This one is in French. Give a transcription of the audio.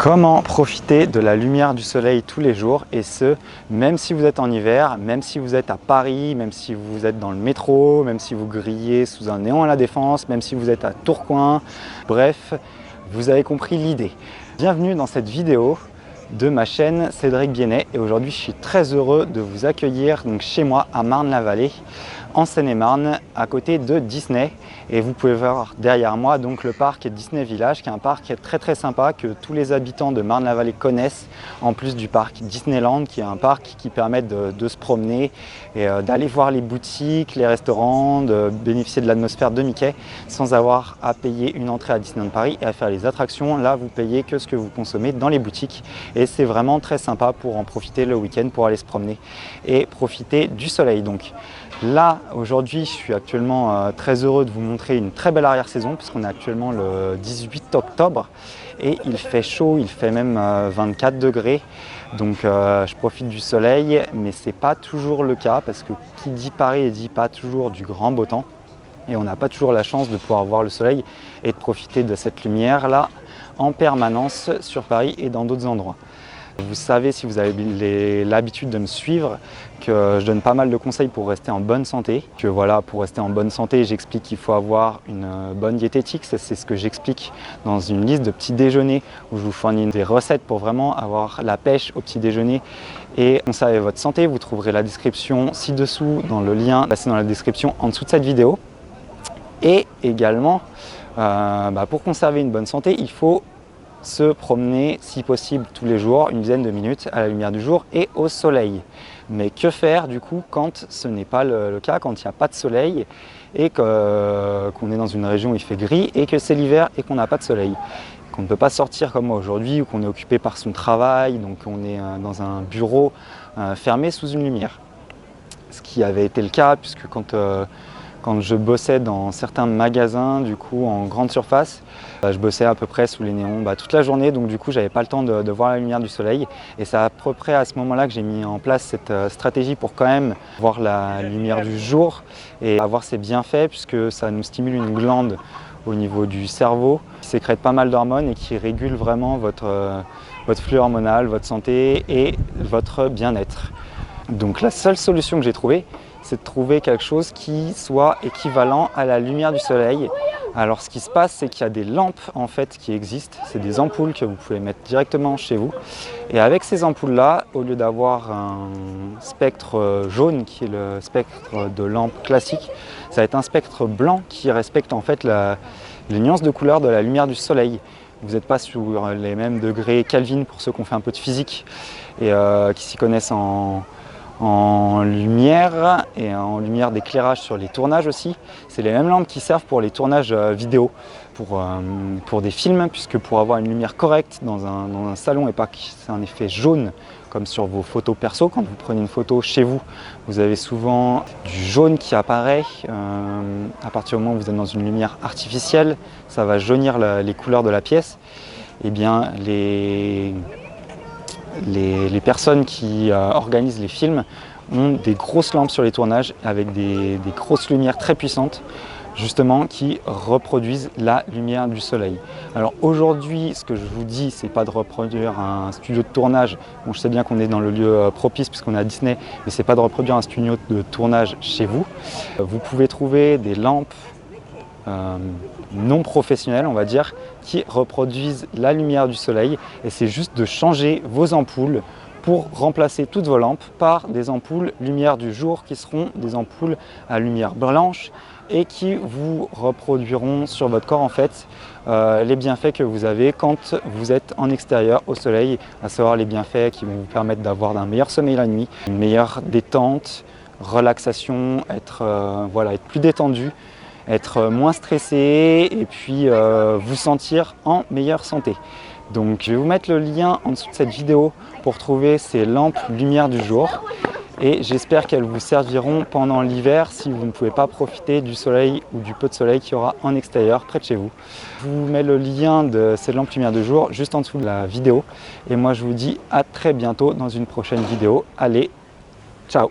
Comment profiter de la lumière du soleil tous les jours, et ce, même si vous êtes en hiver, même si vous êtes à Paris, même si vous êtes dans le métro, même si vous grillez sous un néon à la Défense, même si vous êtes à Tourcoing, bref, vous avez compris l'idée. Bienvenue dans cette vidéo de ma chaîne Cédric Biennet, et aujourd'hui je suis très heureux de vous accueillir donc chez moi à Marne-la-Vallée, en Seine-et-Marne, à côté de Disney. Et vous pouvez voir derrière moi donc le parc Disney Village, qui est un parc très sympa que tous les habitants de Marne-la-Vallée connaissent, en plus du parc Disneyland, qui est un parc qui permet de se promener et d'aller voir les boutiques, les restaurants, de bénéficier de l'atmosphère de Mickey sans avoir à payer une entrée à Disneyland Paris et à faire les attractions. Là, vous payez que ce que vous consommez dans les boutiques, et c'est vraiment très sympa pour en profiter le week-end, pour aller se promener et profiter du soleil. Donc là, aujourd'hui, je suis actuellement très heureux de vous montrer une très belle arrière-saison, puisqu'on est actuellement le 18 octobre et il fait chaud, il fait même 24 degrés. Donc je profite du soleil, mais ce n'est pas toujours le cas, parce que qui dit Paris dit pas toujours du grand beau temps. Et on n'a pas toujours la chance de pouvoir voir le soleil et de profiter de cette lumière-là en permanence sur Paris et dans d'autres endroits. Vous savez, si vous avez l'habitude de me suivre, que je donne pas mal de conseils pour rester en bonne santé. Que voilà, pour rester en bonne santé, j'explique qu'il faut avoir une bonne diététique. C'est ce que j'explique dans une liste de petits déjeuners où je vous fournis des recettes pour vraiment avoir la pêche au petit déjeuner et conserver votre santé. Vous trouverez la description ci-dessous dans le lien passé dans la description en dessous de cette vidéo. Et également, pour conserver une bonne santé, il faut se promener si possible tous les jours, une dizaine de minutes à la lumière du jour et au soleil. Mais que faire du coup quand ce n'est pas le cas, quand il n'y a pas de soleil et qu'on est dans une région où il fait gris et que c'est l'hiver et qu'on n'a pas de soleil, qu'on ne peut pas sortir comme moi aujourd'hui, ou qu'on est occupé par son travail, donc on est dans un bureau fermé sous une lumière. Ce qui avait été le cas, puisque quand je bossais dans certains magasins, du coup en grande surface, je bossais à peu près sous les néons toute la journée, donc du coup j'avais pas le temps de voir la lumière du soleil. Et c'est à peu près à ce moment-là que j'ai mis en place cette stratégie pour quand même voir la lumière du jour et avoir ses bienfaits, puisque ça nous stimule une glande au niveau du cerveau qui sécrète pas mal d'hormones et qui régule vraiment votre flux hormonal, votre santé et votre bien-être. Donc la seule solution que j'ai trouvée, c'est de trouver quelque chose qui soit équivalent à la lumière du soleil. Alors ce qui se passe, c'est qu'il y a des lampes en fait qui existent, c'est des ampoules que vous pouvez mettre directement chez vous. Et avec ces ampoules-là, au lieu d'avoir un spectre jaune qui est le spectre de lampe classique, ça va être un spectre blanc qui respecte en fait les nuances de couleur de la lumière du soleil. Vous n'êtes pas sur les mêmes degrés Kelvin pour ceux qui ont fait un peu de physique et qui s'y connaissent en lumière et en lumière d'éclairage sur les tournages aussi. C'est les mêmes lampes qui servent pour les tournages vidéo, pour des films, puisque pour avoir une lumière correcte dans un salon et pas que c'est un effet jaune comme sur vos photos perso, quand vous prenez une photo chez vous, vous avez souvent du jaune qui apparaît à partir du moment où vous êtes dans une lumière artificielle, ça va jaunir les couleurs de la pièce. Et bien les personnes qui organisent les films ont des grosses lampes sur les tournages avec des grosses lumières très puissantes, justement, qui reproduisent la lumière du soleil. Alors aujourd'hui, ce que je vous dis, c'est pas de reproduire un studio de tournage. Bon, je sais bien qu'on est dans le lieu propice puisqu'on est à Disney, mais c'est pas de reproduire un studio de tournage chez vous. Vous pouvez trouver des lampes non professionnelles, on va dire, qui reproduisent la lumière du soleil, et c'est juste de changer vos ampoules pour remplacer toutes vos lampes par des ampoules lumière du jour qui seront des ampoules à lumière blanche et qui vous reproduiront sur votre corps en fait les bienfaits que vous avez quand vous êtes en extérieur au soleil, à savoir les bienfaits qui vont vous permettre d'avoir un meilleur sommeil la nuit, une meilleure détente, relaxation, être plus détendu, être moins stressé et puis vous sentir en meilleure santé. Donc je vais vous mettre le lien en dessous de cette vidéo pour trouver ces lampes lumière du jour, et j'espère qu'elles vous serviront pendant l'hiver si vous ne pouvez pas profiter du soleil ou du peu de soleil qu'il y aura en extérieur près de chez vous. Je vous mets le lien de ces lampes lumière du jour juste en dessous de la vidéo, et moi je vous dis à très bientôt dans une prochaine vidéo. Allez, ciao!